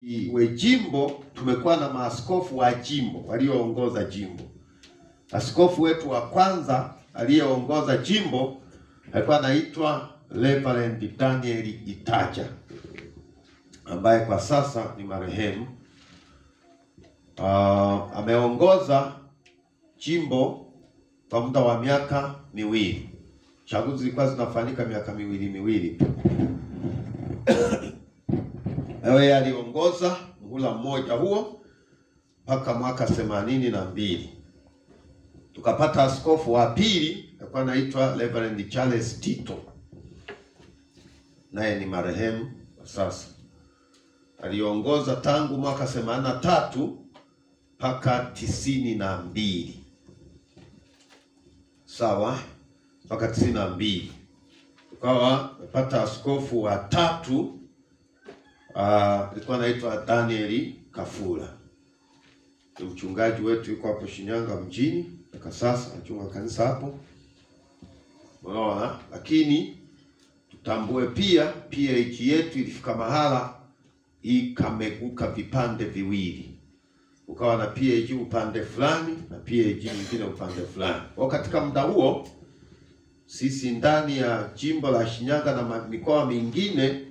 we jimbo tumekuwa na maaskofu wa jimbo walioongoza jimbo. Askofu wetu wa kwanza aliyeongoza jimbo alikuwa anaitwa Reverend Daniel Itaja, ambaye kwa sasa ni marehemu. Ameongoza jimbo kwa muda wa miaka miwili. Chaguzi zilikuwa zinafanyika miaka miwili tu. Yeye aliongoza muhula mmoja huo mpaka mwaka 82. Tukapata askofu wa pili alikuwa anaitwa Reverend Charles Tito, naye ni marehemu sasa. Aliongoza tangu mwaka 83 mpaka 92. Sawa, mpaka 92. Tukawa tumepata askofu wa tatu alikuwa anaitwa Daniel Kafula. Ni mchungaji wetu, yuko hapo Shinyanga mjini mpaka sasa, anachunga kanisa hapo. Unaona, lakini tutambue pia PAG yetu ilifika mahala ikameguka vipande viwili. Ukawa na PAG upande fulani na PAG nyingine upande fulani. Kwa katika muda huo sisi ndani ya jimbo la Shinyanga na mikoa mingine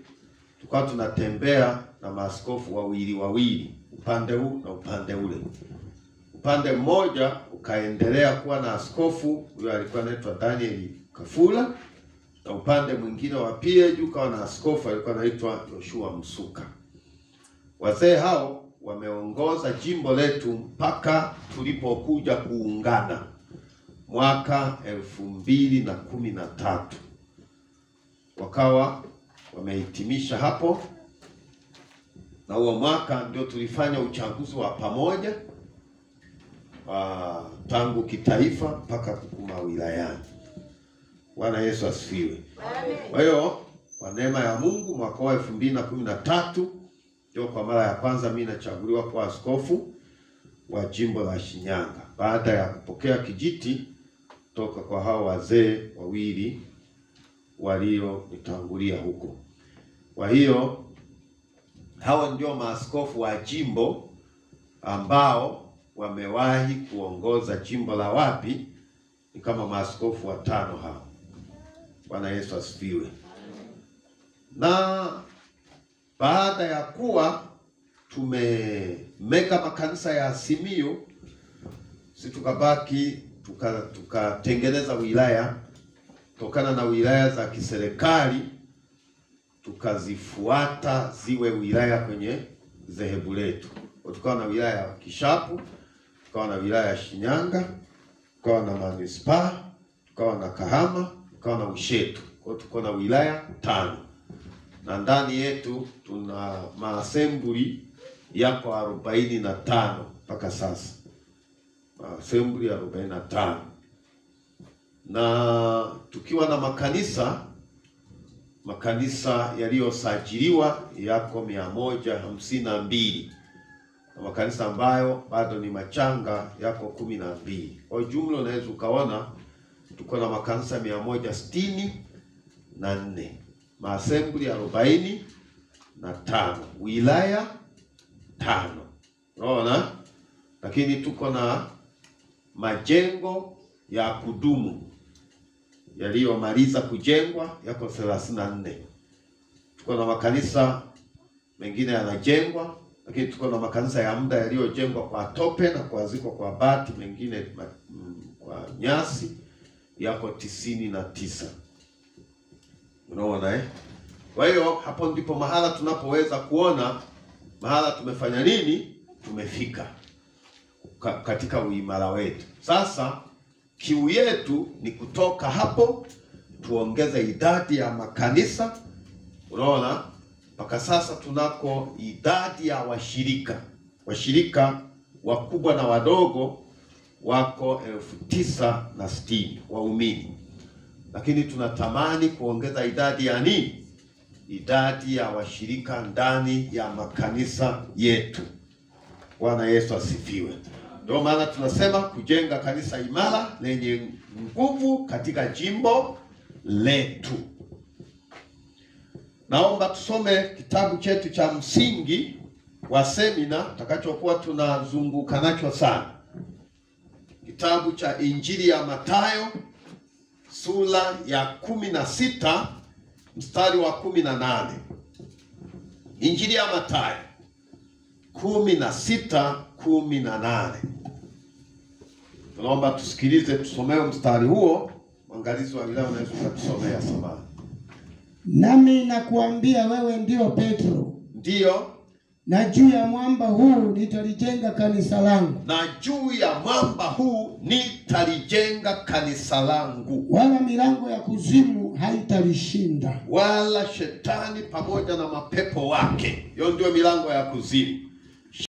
tukawa tunatembea na maaskofu wawili, upande huu na upande ule. Upande mmoja ukaendelea kuwa na askofu huyo alikuwa anaitwa Daniel Kafula, na upande mwingine wa PAG ukawa na askofu alikuwa anaitwa Joshua Msuka. Wazee hao wameongoza jimbo letu mpaka tulipokuja kuungana mwaka 2013. Wakawa wamehitimisha hapo, na huo mwaka ndio tulifanya uchaguzi wa pamoja tangu kitaifa mpaka kukuma wilayani. Bwana Yesu asifiwe. Amen. Kwa hiyo kwa neema ya Mungu mwaka wa 2013 ndio kwa mara ya kwanza mimi nachaguliwa kwa askofu wa jimbo la Shinyanga, baada ya kupokea kijiti toka kwa hao wazee wawili walionitangulia huko. Kwa hiyo hao ndio maaskofu wa jimbo ambao wamewahi kuongoza jimbo la wapi, ni kama maaskofu watano hao. Bwana Yesu asifiwe. Na baada ya kuwa tumemeka makanisa ya Simiyu, si tukabaki tukatengeneza wilaya tokana na wilaya za kiserikali, tukazifuata ziwe wilaya kwenye dhehebu letu. Tukawa na wilaya ya Kishapu, tukawa na wilaya ya Shinyanga, tukawa na manispaa, tukawa na Kahama, tukawa na Ushetu. Kwa hiyo tuko na wilaya 5. Na ndani yetu tuna maasembuli yako 45 mpaka sasa. Maasembuli 45. Na tukiwa na makanisa yaliyosajiliwa yako 152. Na makanisa ambayo bado ni machanga yako 12. Kwa jumla unaweza ukaona tuko na makanisa 164, maasembuli 45, wilaya 5. Unaona? Lakini tuko na majengo ya kudumu yaliyomaliza kujengwa yako 34. Tuko na makanisa mengine yanajengwa, lakini tuko na makanisa ya muda yaliyojengwa kwa tope na kuazikwa kwa bati, mengine kwa nyasi yako 99. Unaona Kwa hiyo hapo ndipo mahala tunapoweza kuona mahala tumefanya nini, tumefika katika uimara wetu. Sasa kiu yetu ni kutoka hapo tuongeze idadi ya makanisa. Unaona, mpaka sasa tunako idadi ya washirika wakubwa na wadogo wako 960 waumini. Lakini tunatamani kuongeza idadi ya nini? Idadi ya washirika ndani ya makanisa yetu. Bwana Yesu asifiwe. Ndio maana tunasema kujenga kanisa imara lenye nguvu katika jimbo letu. Naomba tusome kitabu chetu cha msingi wa semina takachokuwa tunazunguka nacho sana, kitabu cha Injili ya Mathayo sura ya 16 mstari wa 18. Injili ya Mathayo 16:18. Tunaomba tusikilize, tusomewe mstari huo. Mwangalizi wa wilaya unaweza kutusomea samahani. Nami nakuambia wewe ndio Petro. Ndio. Na juu ya mwamba huu nitalijenga kanisa langu. Na juu ya mwamba huu nitalijenga kanisa langu. Wala milango ya kuzimu haitalishinda. Wala shetani pamoja na mapepo wake. Hiyo ndio milango ya kuzimu.